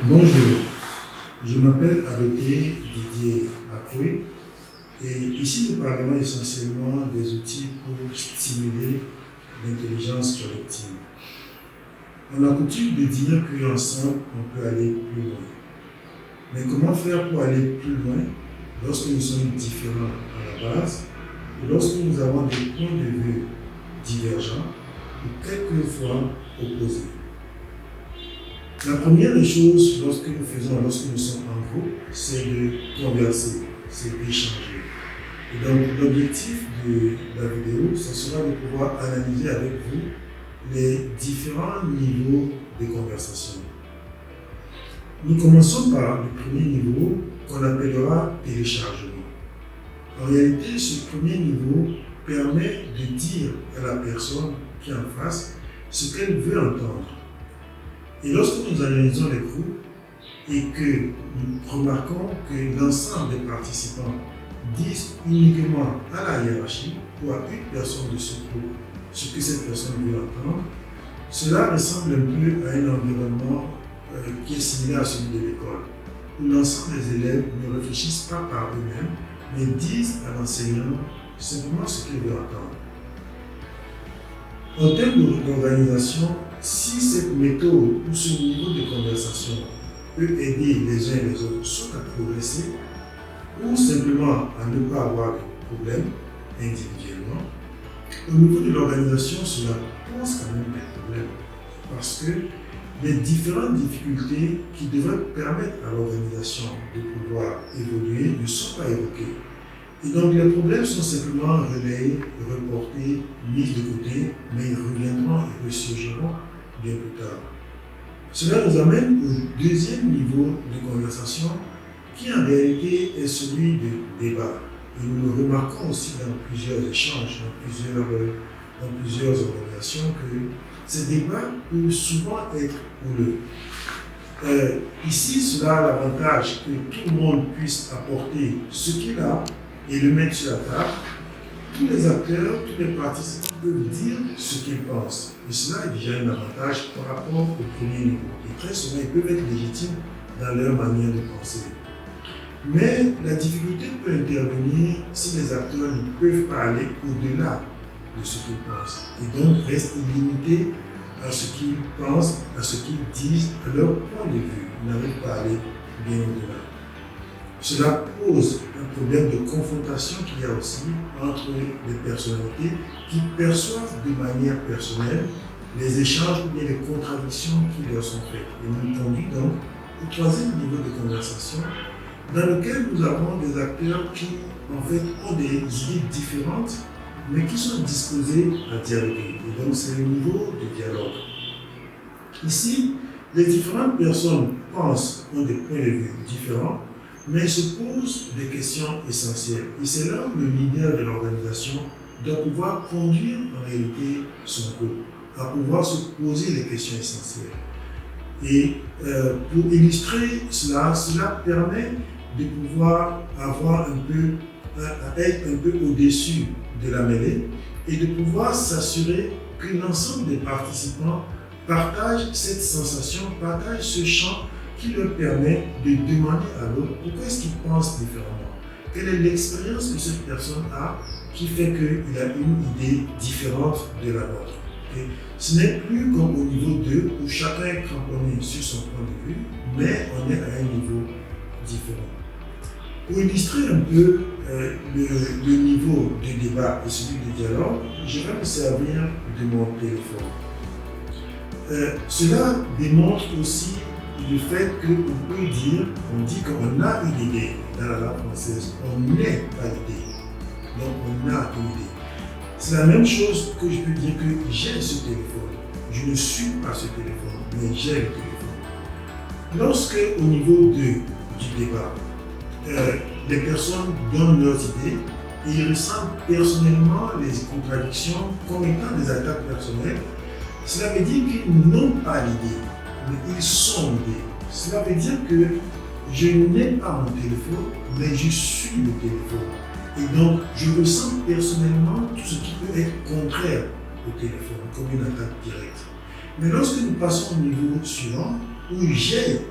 Bonjour, je m'appelle Adoté Didier Akwe et ici nous parlerons essentiellement des outils pour stimuler l'intelligence collective. On a coutume de dire qu'ensemble on peut aller plus loin. Mais comment faire pour aller plus loin lorsque nous sommes différents à la base ou lorsque nous avons des points de vue divergents ou quelquefois opposés? La première des choses lorsque nous sommes en groupe, c'est de converser, c'est d'échanger. Et donc l'objectif de la vidéo, ce sera de pouvoir analyser avec vous les différents niveaux de conversation. Nous commençons par le premier niveau qu'on appellera téléchargement. En réalité, ce premier niveau permet de dire à la personne qui est en face ce qu'elle veut entendre. Et lorsque nous analysons les groupes et que nous remarquons que l'ensemble des participants disent uniquement à la hiérarchie ou à une personne de ce groupe ce que cette personne veut entendre, cela ressemble un peu à un environnement qui est similaire à celui de l'école, où l'ensemble des élèves ne réfléchissent pas par eux-mêmes, mais disent à l'enseignant simplement ce qu'ils veulent entendre. En termes d'organisation, si cette méthode ou ce niveau de conversation peut aider les uns et les autres soit à progresser ou simplement à ne pas avoir de problèmes individuellement, au niveau de l'organisation, cela pose quand même des problèmes parce que les différentes difficultés qui devraient permettre à l'organisation de pouvoir évoluer ne sont pas évoquées. Et donc les problèmes sont simplement relayés, reportés, mis de côté, mais ils reviendront et ressurgiront bien plus tard. Cela nous amène au deuxième niveau de conversation qui en réalité est celui du débat. Et nous le remarquons aussi dans plusieurs échanges, dans plusieurs organisations, que ces débats peuvent souvent être houleux. Ici, cela a l'avantage que tout le monde puisse apporter ce qu'il a et le mettre sur la table. Tous les acteurs, tous les participants peuvent dire ce qu'ils pensent. Et cela est déjà un avantage par rapport au premier niveau. Et très souvent, ils peuvent être légitimes dans leur manière de penser. Mais la difficulté peut intervenir si les acteurs ne peuvent pas aller au-delà de ce qu'ils pensent. Et donc restent limités à ce qu'ils pensent, à ce qu'ils disent, à leur point de vue. Ils n'arrivent pas à aller bien au-delà. Cela pose un problème de confrontation qu'il y a aussi entre les personnalités qui perçoivent de manière personnelle les échanges ou bien les contradictions qui leur sont faites. Et nous conduit donc au troisième niveau de conversation dans lequel nous avons des acteurs qui en fait ont des idées différentes mais qui sont disposés à dialoguer. Et donc c'est le niveau de dialogue. Ici, les différentes personnes pensent, ont des points de vue différents, mais se posent des questions essentielles. Et c'est là où le leader de l'organisation doit pouvoir conduire en réalité son groupe, à pouvoir se poser les questions essentielles. Et pour illustrer cela, cela permet de pouvoir avoir être un peu au-dessus de la mêlée et de pouvoir s'assurer que l'ensemble des participants partagent cette sensation, partagent ce champ qui leur permet de demander à l'autre pourquoi est-ce qu'il pense différemment. Quelle est l'expérience que cette personne a qui fait qu'il a une idée différente de la nôtre. Et ce n'est plus comme au niveau 2 où chacun est cramponné sur son point de vue, mais on est à un niveau différent. Pour illustrer un peu le niveau de débat et celui de dialogue, je vais me servir de mon téléphone. Cela démontre aussi le fait qu'on peut dire, on dit qu'on a une idée dans la langue française, on n'est pas l'idée, donc on a une idée. C'est la même chose que je peux dire que j'ai ce téléphone. Je ne suis pas ce téléphone, mais j'ai le téléphone. Lorsque au niveau 2 du débat, les personnes donnent leurs idées et ils ressentent personnellement les contradictions comme étant des attaques personnelles, cela veut dire qu'ils n'ont pas l'idée, mais ils sont l'idée. Cela veut dire que je n'ai pas mon téléphone, mais je suis le téléphone. Et donc, je ressens personnellement tout ce qui peut être contraire au téléphone, comme une attaque directe. Mais lorsque nous passons au niveau suivant, où j'ai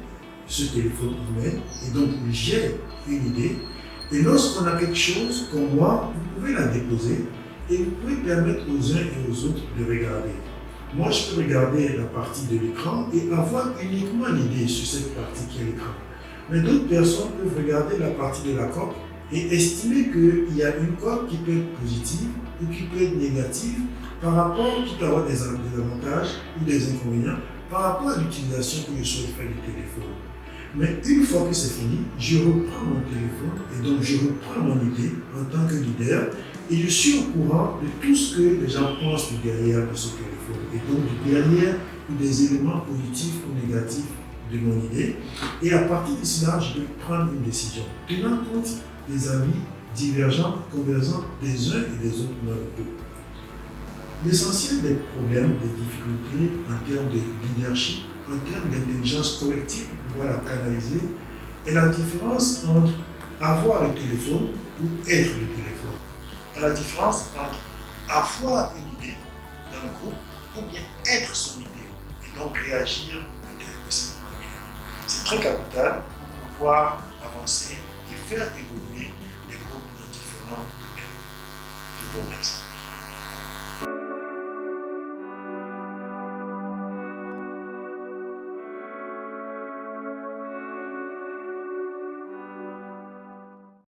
ce téléphone humain et donc j'ai une idée. Et lorsqu'on a quelque chose comme moi, vous pouvez la déposer et vous pouvez permettre aux uns et aux autres de regarder. Moi, je peux regarder la partie de l'écran et avoir uniquement l'idée sur cette partie qui est l'écran. Mais d'autres personnes peuvent regarder la partie de la coque et estimer qu'il y a une coque qui peut être positive ou qui peut être négative par rapport, qui peut avoir des avantages ou des inconvénients par rapport à l'utilisation que je souhaite faire du téléphone. Mais une fois que c'est fini, je reprends mon téléphone et donc je reprends mon idée en tant que leader et je suis au courant de tout ce que les gens pensent du derrière de ce téléphone et donc du derrière ou des éléments positifs ou négatifs de mon idée. Et à partir de cela, je vais prendre une décision, tenant compte des avis divergents, convergents des uns et des autres dans le groupe. L'essentiel des problèmes, des difficultés en termes de leadership, en termes d'intelligence collective, pour pouvoir la canaliser, est la différence entre avoir le téléphone ou être le téléphone. Et la différence entre avoir une idée dans le groupe ou bien être son idée et donc réagir de cette manière. C'est très capital pour pouvoir avancer et faire évoluer les groupes dans différents domaines. Je vous remercie.